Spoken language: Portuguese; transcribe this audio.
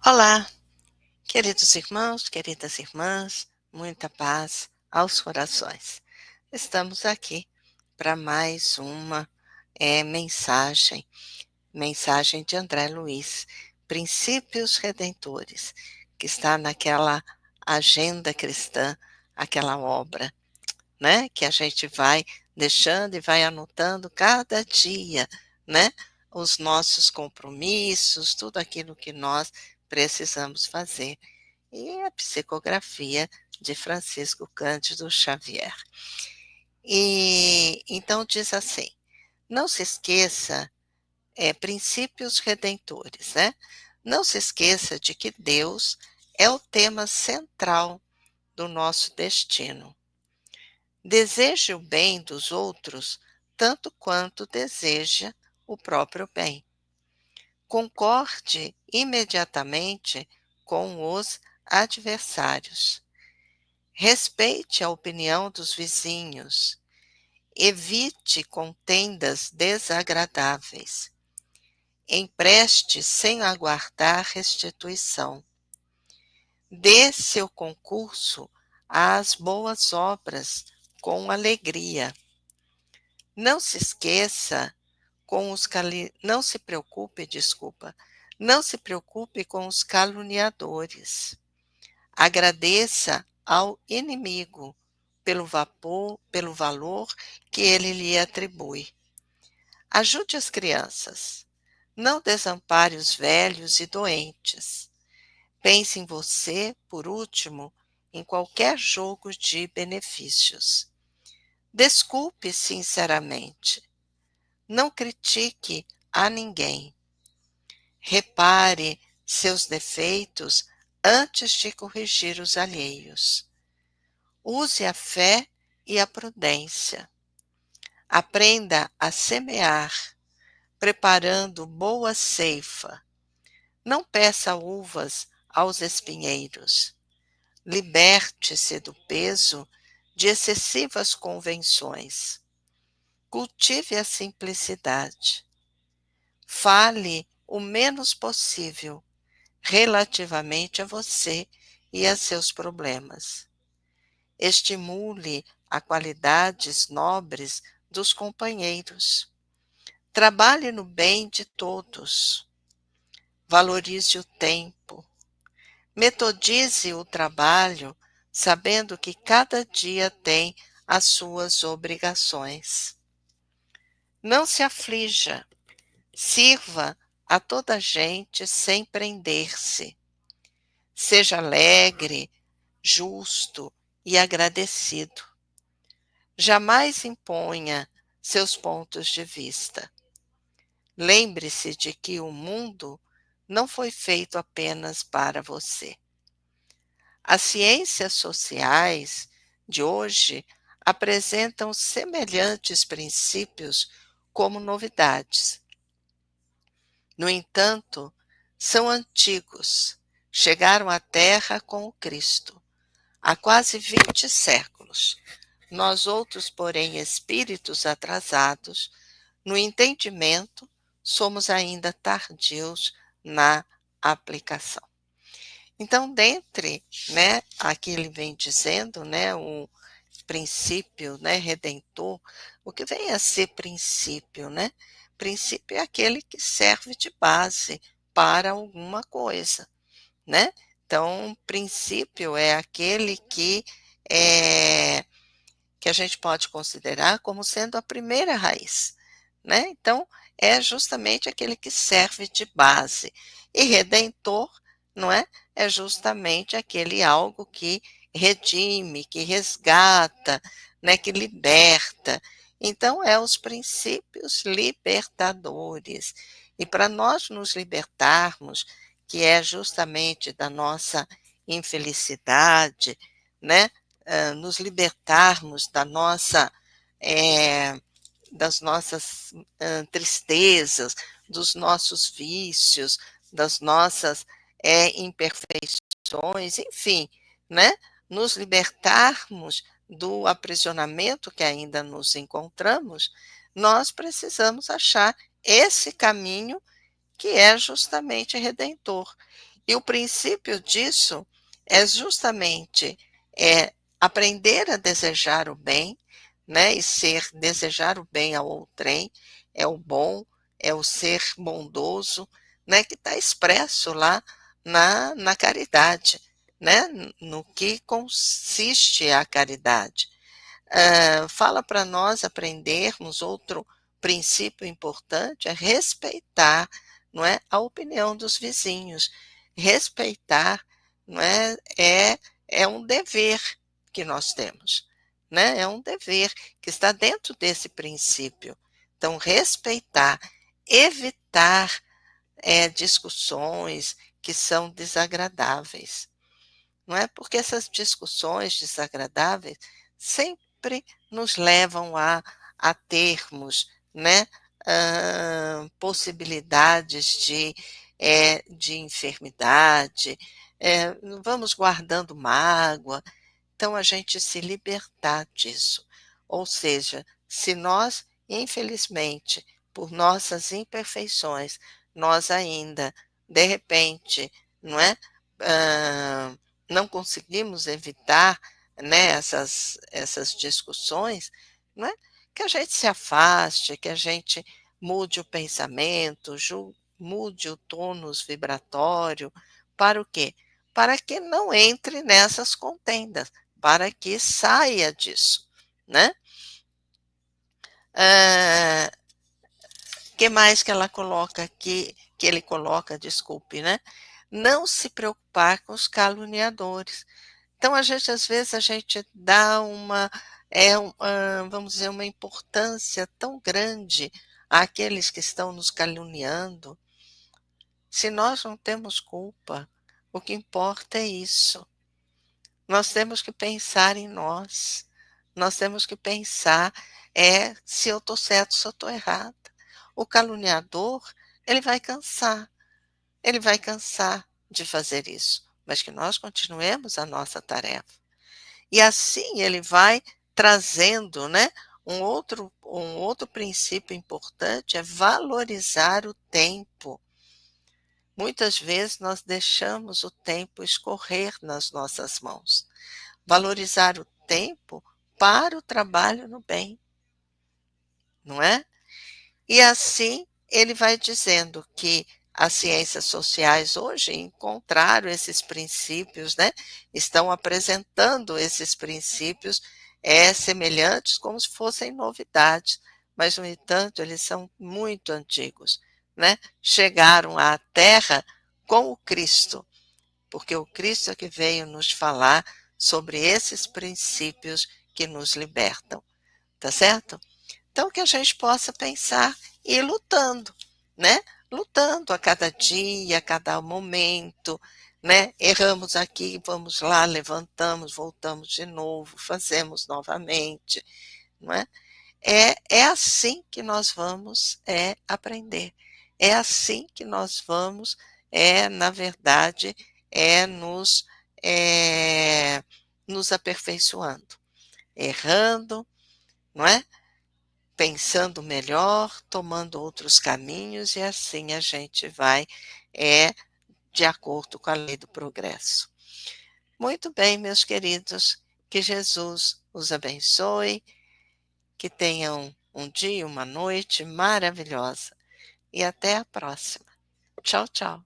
Olá, queridos irmãos, queridas irmãs, muita paz aos corações. Estamos aqui para mais uma mensagem, mensagem de André Luiz, Princípios Redentores, que está naquela agenda cristã, aquela obra, né, que a gente vai deixando e vai anotando cada dia, né, os nossos compromissos, tudo aquilo que nós precisamos fazer. E a psicografia de Francisco Cândido Xavier. E então diz assim: não se esqueça, princípios redentores, né? Não se esqueça de que Deus é o tema central do nosso destino. Deseje o bem dos outros tanto quanto deseja o próprio bem. Concorde imediatamente com os adversários. Respeite a opinião dos vizinhos. Evite contendas desagradáveis. Empreste sem aguardar restituição. Dê seu concurso às boas obras com alegria. Não se esqueça com os não se preocupe, não se preocupe com os caluniadores. Agradeça ao inimigo pelo valor que ele lhe atribui. Ajude as crianças. Não desampare os velhos e doentes. Pense em você, por último, em qualquer jogo de benefícios. Desculpe sinceramente. Não critique a ninguém. Repare seus defeitos antes de corrigir os alheios. Use a fé e a prudência. Aprenda a semear, preparando boa ceifa. Não peça uvas aos espinheiros. Liberte-se do peso de excessivas convenções. Cultive a simplicidade. Fale o menos possível relativamente a você e a seus problemas. Estimule a qualidades nobres dos companheiros. Trabalhe no bem de todos. Valorize o tempo. Metodize o trabalho, sabendo que cada dia tem as suas obrigações. Não se aflija. Sirva a toda a gente sem prender-se. Seja alegre, justo e agradecido. Jamais imponha seus pontos de vista. Lembre-se de que o mundo não foi feito apenas para você. As ciências sociais de hoje apresentam semelhantes princípios como novidades. No entanto, são antigos, chegaram à Terra com o Cristo, há quase 20 séculos. Nós outros, porém, espíritos atrasados, no entendimento, somos ainda tardios na aplicação. Então, dentre, né, aqui ele vem dizendo, né, o princípio, né, redentor, o que vem a ser princípio, né? Princípio é aquele que serve de base para alguma coisa, né? Então, princípio é aquele é, que a gente pode considerar como sendo a primeira raiz, né? Então, é justamente aquele que serve de base. E redentor, não é? É justamente aquele algo que redime, que resgata, né, que liberta. Então, é os princípios libertadores. E para nós nos libertarmos, que é justamente da nossa infelicidade, né, nos libertarmos das nossas tristezas, dos nossos vícios, das nossas imperfeições, enfim, né? Nos libertarmos do aprisionamento que ainda nos encontramos, nós precisamos achar esse caminho que é justamente redentor. E o princípio disso é justamente aprender a desejar o bem, né, e desejar o bem ao outrem, é o bom, é o ser bondoso, né, que está expresso lá na caridade, né, no que consiste a caridade. Fala para nós aprendermos outro princípio importante é respeitar, não é, a opinião dos vizinhos. Respeitar, não é, é um dever que nós temos, né? É um dever que está dentro desse princípio. Então, respeitar, evitar discussões que são desagradáveis, não é? Porque essas discussões desagradáveis sempre nos levam a termos, né, possibilidades de enfermidade, vamos guardando mágoa, então a gente se libertar disso. Ou seja, se nós, infelizmente, por nossas imperfeições, nós ainda, de repente, não é? Hã, não conseguimos evitar, né, essas discussões, não é? Que a gente se afaste, que a gente mude o pensamento, mude o tônus vibratório, para o quê? Para que não entre nessas contendas, para que saia disso, né. Hã, que mais que ela coloca aqui que ele coloca, desculpe, né. Não se preocupar com os caluniadores. Então a gente, às vezes, a gente dá vamos dizer, uma importância tão grande àqueles que estão nos caluniando, se nós não temos culpa, o que importa é isso. Nós temos que pensar em nós. Nós temos que pensar, se eu estou certo, se eu estou errada. O caluniador, ele vai cansar, ele vai cansar de fazer isso, mas que nós continuemos a nossa tarefa. E assim ele vai trazendo, né, um outro princípio importante é valorizar o tempo. Muitas vezes nós deixamos o tempo escorrer nas nossas mãos. Valorizar o tempo para o trabalho no bem, não é? E assim ele vai dizendo que as ciências sociais hoje encontraram esses princípios, né? Estão apresentando esses princípios semelhantes como se fossem novidades, mas no entanto eles são muito antigos, né? Chegaram à Terra com o Cristo, porque o Cristo é que veio nos falar sobre esses princípios que nos libertam, tá certo? Então que a gente possa pensar e ir lutando, né? Lutando a cada dia, a cada momento, né? Erramos aqui, vamos lá, levantamos, voltamos de novo, fazemos novamente, não é? É assim que nós vamos aprender. É assim que nós vamos, na verdade, nos, nos aperfeiçoando, errando, não é? Pensando melhor, tomando outros caminhos, e assim a gente vai, de acordo com a lei do progresso. Muito bem, meus queridos, que Jesus os abençoe, que tenham um dia, uma noite maravilhosa e até a próxima. Tchau, tchau.